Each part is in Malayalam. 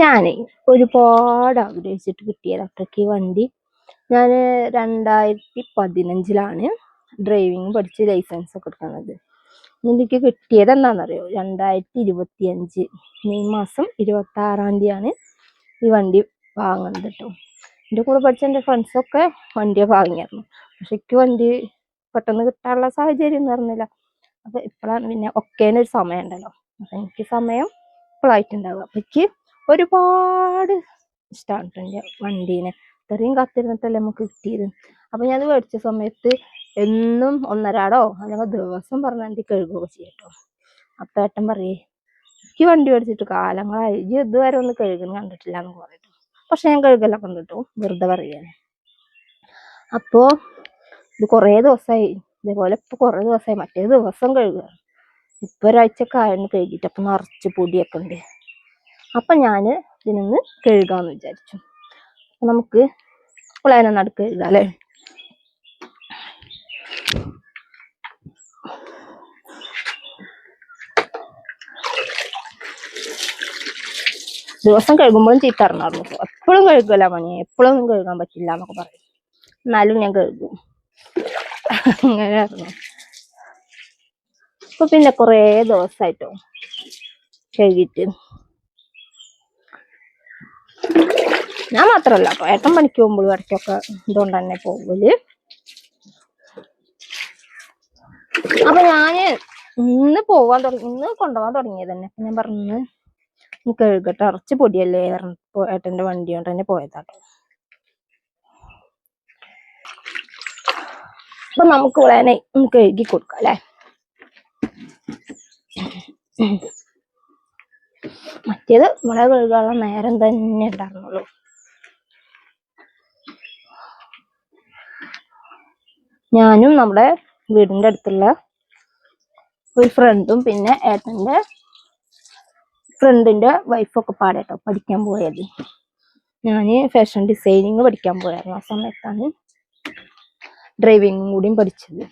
ഞാനേ ഒരുപാട് ആഗ്രഹിച്ചിട്ട് കിട്ടിയത് അത്രയ്ക്ക് വണ്ടി. ഞാൻ 2015 ഡ്രൈവിംഗ് പഠിച്ച് ലൈസൻസ് ഒക്കെ എടുക്കുന്നത്. എനിക്ക് കിട്ടിയത് എന്താണെന്നറിയോ? 2025 മെയ് മാസം 26 ഈ വണ്ടി വാങ്ങുന്നത് കേട്ടോ. എൻ്റെ കൂടെ പഠിച്ച എൻ്റെ ഫ്രണ്ട്സൊക്കെ വണ്ടിയൊക്കെ വാങ്ങിയായിരുന്നു. പക്ഷെ എനിക്ക് വണ്ടി പെട്ടെന്ന് കിട്ടാനുള്ള സാഹചര്യം എന്ന് പറഞ്ഞില്ല. അപ്പൊ ഇപ്പോഴാണ് പിന്നെ ഒക്കേനൊരു സമയം ഉണ്ടല്ലോ. അപ്പൊ എനിക്ക് സമയം ഇപ്പോഴായിട്ടുണ്ടാവുക. അപ്പൊ എനിക്ക് ഒരുപാട് ഇഷ്ടമാണ് എൻ്റെ വണ്ടീനെ. ഇത്രയും കാത്തിരുന്നിട്ടല്ലേ നമുക്ക് കിട്ടിയത്. അപ്പൊ ഞാൻ മേടിച്ച സമയത്ത് എന്നും ഒന്നരാടോ അല്ലെങ്കിൽ ദിവസം പറഞ്ഞാൽ കഴുകുകയൊക്കെ ചെയ്യട്ടോ. അപ്പൊ ഏട്ടൻ പറയേ, എനിക്ക് വണ്ടി മേടിച്ചിട്ട് കാലങ്ങളായി, ഇതുവരെ ഒന്ന് കഴുകുന്ന കണ്ടിട്ടില്ല എന്ന് പറയട്ടോ. പക്ഷെ ഞാൻ കഴുകലൊക്കെ ഉണ്ട് കേട്ടോ, വെറുതെ പറയാന്. അപ്പോ ഇത് കുറേ ദിവസമായി ഇതേപോലെ. ഇപ്പൊ കുറേ ദിവസമായി, മറ്റേ ദിവസം കഴുകുക. ഇപ്പൊ ഒരാഴ്ചയൊക്കെ ആയിരുന്നു കഴുകിയിട്ട്. അപ്പൊ നിറച്ച് പൊടിയൊക്കെ ഉണ്ട്. അപ്പൊ ഞാന് ഇതിനൊന്ന് കഴുകാന്ന് വിചാരിച്ചു. അപ്പൊ നമുക്ക് പ്ലാൻ നടുക്ക് കഴുകാം അല്ലേ? ദിവസം കഴുകുമ്പോഴും ചീത്ത അറിഞ്ഞായിരുന്നു. എപ്പോഴും കഴുകല പണി, എപ്പോഴും കഴുകാൻ പറ്റില്ല എന്നൊക്കെ പറയും. എന്നാലും ഞാൻ കഴുകും. അങ്ങനെയായിരുന്നു. ഇപ്പൊ പിന്നെ കുറേ ദിവസമായിട്ടോ കഴുകിയിട്ട്. ഞാൻ മാത്രല്ല കേട്ടോ, ഏട്ടൻ പണിക്ക് പോകുമ്പോഴും ഇടയ്ക്കൊക്കെ ഇതുകൊണ്ട് തന്നെ പോകല്. അപ്പൊ ഞാന് ഇന്ന് കൊണ്ടുപോകാൻ തുടങ്ങിയത് തന്നെ. ഞാൻ പറഞ്ഞു കഴുകട്ടെ, ഇറച്ചി പൊടിയല്ലേ ഏട്ടന്റെ വണ്ടി കൊണ്ട് തന്നെ പോയതാട്ടോ. അപ്പൊ നമുക്ക് വേണേ കഴുകി കൊടുക്കാം അല്ലെ? മറ്റേത് നമ്മളെ കഴുകാനുള്ള നേരം തന്നെ ഉണ്ടായിരുന്നുള്ളൂ. ഞാനും നമ്മുടെ വീടിന്റെ അടുത്തുള്ള ഒരു ഫ്രണ്ടും പിന്നെ ഏട്ടന്റെ ഫ്രണ്ടിന്റെ വൈഫൊക്കെ പാടേട്ടോ പഠിക്കാൻ പോയത്. ഞാന് ഫാഷൻ ഡിസൈനിങ് പഠിക്കാൻ പോയായിരുന്നു. ആ സമയത്താണ് ഡ്രൈവിംഗും കൂടിയും പഠിച്ചത്.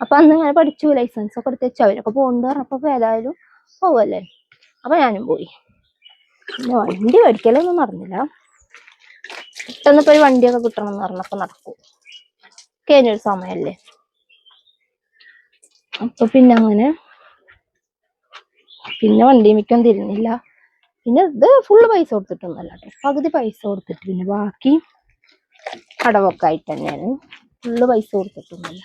അപ്പൊ അന്ന് ഇങ്ങനെ പഠിച്ചു, ലൈസൻസ് ഒക്കെ എടുത്ത് വെച്ചു. അവരൊക്കെ പോകുന്നത് പറഞ്ഞപ്പോ ഏതായാലും പോവല്ലേ. അപ്പൊ ഞാനും പോയി. പിന്നെ വണ്ടി പഠിക്കലൊന്നും നടന്നില്ല. പെട്ടെന്നിപ്പോ ഒരു വണ്ടിയൊക്കെ കിട്ടണം എന്ന് പറഞ്ഞപ്പോ നടക്കും. കഴിഞ്ഞൊരു സമയല്ലേ. അപ്പൊ പിന്നെ അങ്ങനെ പിന്നെ വണ്ടി മിക്കം തിരിഞ്ഞില്ല. പിന്നെ ഇത് ഫുള്ള് പൈസ കൊടുത്തിട്ടൊന്നുമല്ല കേട്ടോ, പകുതി പൈസ കൊടുത്തിട്ട് പിന്നെ ബാക്കി അടവൊക്കെ ആയിട്ട് തന്നെയാണ്. ഫുള്ള് പൈസ കൊടുത്തിട്ടൊന്നുമില്ല.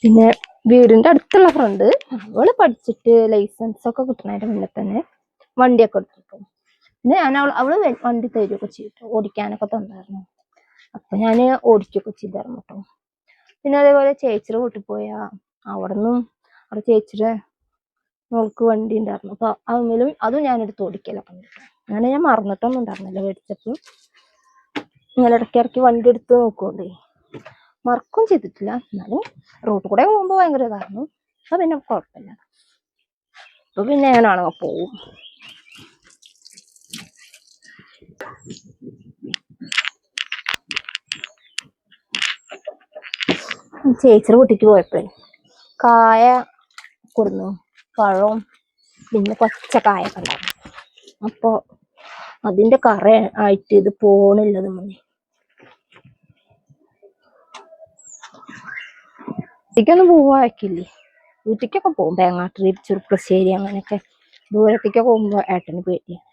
പിന്നെ വീടിന്റെ അടുത്തുള്ള ഫ്രണ്ട്, അവള് പഠിച്ചിട്ട് ലൈസൻസ് ഒക്കെ കിട്ടുന്നതിന്റെ മുന്നേ തന്നെ വണ്ടിയൊക്കെ എടുത്തിട്ടു. പിന്നെ അവള് വണ്ടി തരുമൊക്കെ ചെയ്തിട്ടു, ഓടിക്കാനൊക്കെ തന്നായിരുന്നു. അപ്പൊ ഞാന് ഓടിക്കുകയൊക്കെ ചെയ്തായിരുന്നു കേട്ടോ. പിന്നെ അതേപോലെ ചേച്ചിയുടെ വീട്ടിൽ പോയാ അവിടെ ചേച്ചിയുടെ മോൾക്ക് വണ്ടി ഉണ്ടായിരുന്നു. അപ്പൊ അതും ഞാനെടുത്ത് ഓടിക്കലൊക്കെ ഉണ്ട്. അങ്ങനെ ഞാൻ മറന്നിട്ടൊന്നും ഉണ്ടായിരുന്നില്ല. മേടിച്ചപ്പോൾ ഇങ്ങനെ ഇടയ്ക്കിടയ്ക്ക് വണ്ടി എടുത്ത് നോക്കുകൊണ്ടേ മറക്കും ചെയ്തിട്ടില്ല. എന്നാലും റോഡ് കൂടെ പോകുമ്പോ ഭയങ്കര ഇതായിരുന്നു. അപ്പൊ പിന്നെ കുഴപ്പമില്ല. അപ്പൊ പിന്നെ ഞാനാണോ പോവും. ചേച്ചിയുടെ വീട്ടിക്ക് പോയപ്പോഴേ കായ കൊടുന്നു, പഴവും പിന്നെ പച്ച കായൊക്കെ ഉണ്ടായിരുന്നു. അപ്പൊ അതിന്റെ കറ ആയിട്ട് ഇത് പോണില്ലത് മതി. വീട്ടിക്കൊന്നും പോവാക്കില്ലേ, വീട്ടിക്കൊക്കെ പോകും. തേങ്ങാട്ടിരി, ചെറുപ്പശ്ശേരി അങ്ങനെയൊക്കെ ദൂരത്തേക്കൊക്കെ പോകുമ്പോ ഏട്ടന് പേടിയാണ്.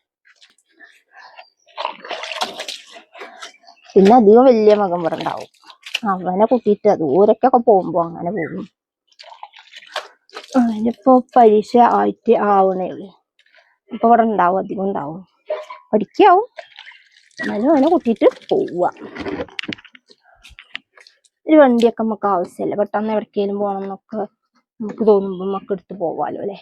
പിന്നെ അധികം വലിയ മകൻ ഇവിടെ ഉണ്ടാവും. അവനെ കൂട്ടിയിട്ട് ദൂരക്കൊക്കെ പോകുമ്പോ അങ്ങനെ പോകും. അതിനിപ്പോ പരീക്ഷ ആവണേ ഉള്ളൂ. അപ്പൊ ഇവിടെ ഉണ്ടാവും, അധികം ഉണ്ടാവും. പഠിക്കാവും, എന്നാലും അവനെ കൂട്ടിയിട്ട് പോവുക. ഒരു വണ്ടിയൊക്കെ നമുക്ക് ആവശ്യമല്ല. പെട്ടെന്ന് എവിടേക്കേലും പോകണം എന്നൊക്കെ നമുക്ക് തോന്നുമ്പോ നമുക്ക് എടുത്ത് പോവാലോ അല്ലെ?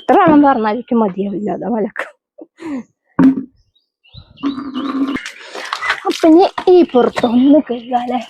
എത്ര വെള്ളം പറഞ്ഞാലും മതിയാവില്ല, അതാ മലക്ക്. അപ്പൊ ഇനി ഈ പുറത്തൊന്ന് കഴുകാല്ലേ.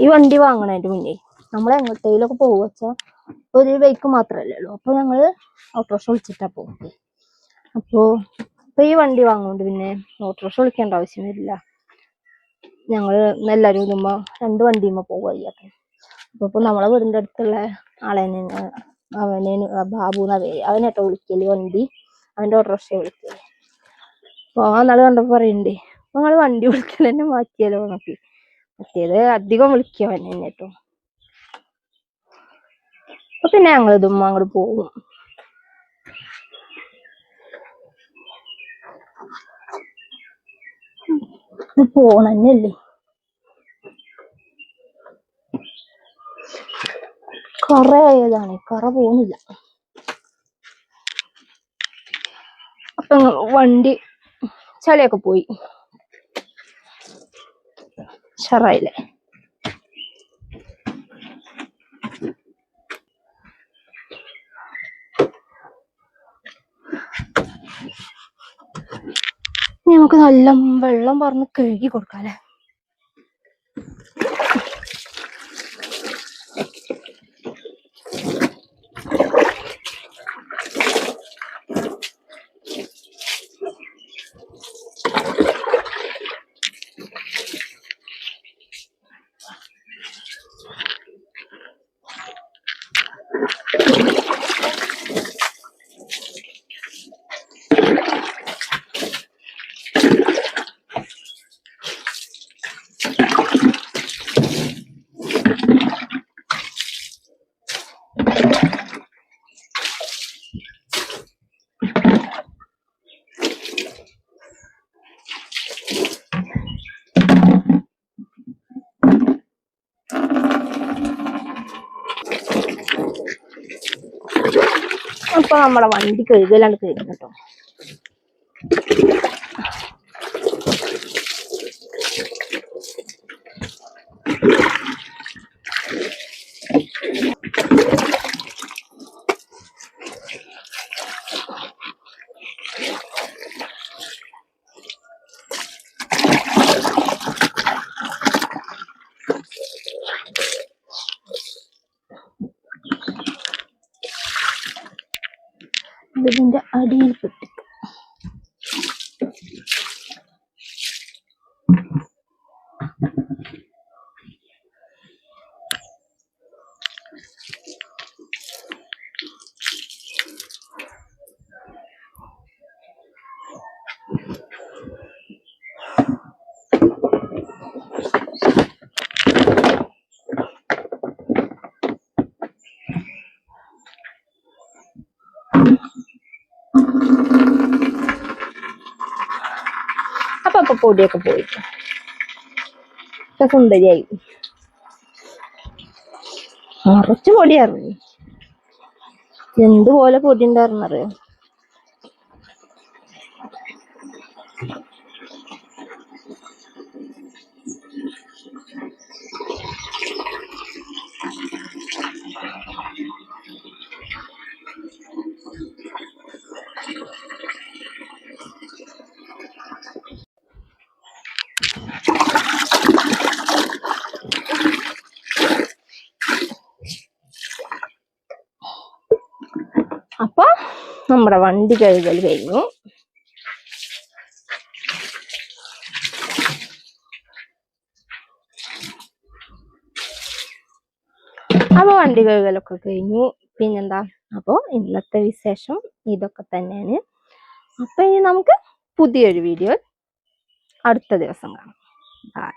ഈ വണ്ടി വാങ്ങണതിന്റെ മുന്നേ നമ്മൾ എങ്ങോട്ടേലൊക്കെ പോവച്ചാ ഒരു ബൈക്ക് മാത്രല്ലേ ഉള്ളൂ. അപ്പൊ ഞങ്ങള് ഓട്ടോറിക്ഷ വിളിച്ചിട്ടാ പോകുന്നത്. ഇപ്പൊ ഈ വണ്ടി വാങ്ങുകൊണ്ട് പിന്നെ ഓട്ടോറിക്ഷ വിളിക്കേണ്ട ആവശ്യം വരില്ല. ഞങ്ങള് എല്ലാരും ഇതുമ്പോ 2 വണ്ടിയുമ്പോ പോവുക ചെയ്യാത്ത. അപ്പൊ നമ്മളെ വീടിന്റെ അടുത്തുള്ള ആളെന്നെ ബാബുന്ന പേര്, അവനേട്ടോ വിളിക്കല് വണ്ടി, അവന്റെ ഓട്ടോറിക്ഷ വിളിക്കല്. അപ്പൊ നാളെ കണ്ടപ്പോ പറയണ്ടേ ഞങ്ങള് വണ്ടി വിളിക്കൽ തന്നെ മാറ്റിയാലോ എന്നൊക്കെ. മറ്റേത് അധികം വിളിക്കാൻ തന്നെ കേട്ടോ. അപ്പൊ പിന്നെ ഞങ്ങൾ ഇതുമ്മ അങ്ങോട്ട് പോകും. പോണല്ലേ, കറ ആയതാണ്, കറ പോകുന്നില്ല. അപ്പൊ വണ്ടി ചളിയൊക്കെ പോയി, ഷറായില്ലേ. നമുക്ക് നല്ല വെള്ളം പറഞ്ഞ് കഴുകി കൊടുക്കാല്ലേ. അപ്പൊ നമ്മുടെ വണ്ടി കഴുകലാണ് കഴിഞ്ഞു കേട്ടോ. ഇതിന്റെ അടിയിൽ പെട്ടു. അപ്പൊ പൊടിയൊക്കെ പോയിട്ട് സുന്ദരിയായി. നിറച്ച് പൊടിയായിരുന്നു. എന്തുപോലെ പൊടി ഉണ്ടായിരുന്നറിയോ. അപ്പൊ നമ്മുടെ വണ്ടി കഴുകൽ കഴിഞ്ഞു. അപ്പൊ വണ്ടി കഴുകലൊക്കെ കഴിഞ്ഞു. പിന്നെന്താ, അപ്പൊ ഇന്നത്തെ വിശേഷം ഇതൊക്കെ തന്നെയാണ്. അപ്പൊ ഇനി നമുക്ക് പുതിയൊരു വീഡിയോ അടുത്ത ദിവസം കാണാം. ബൈ.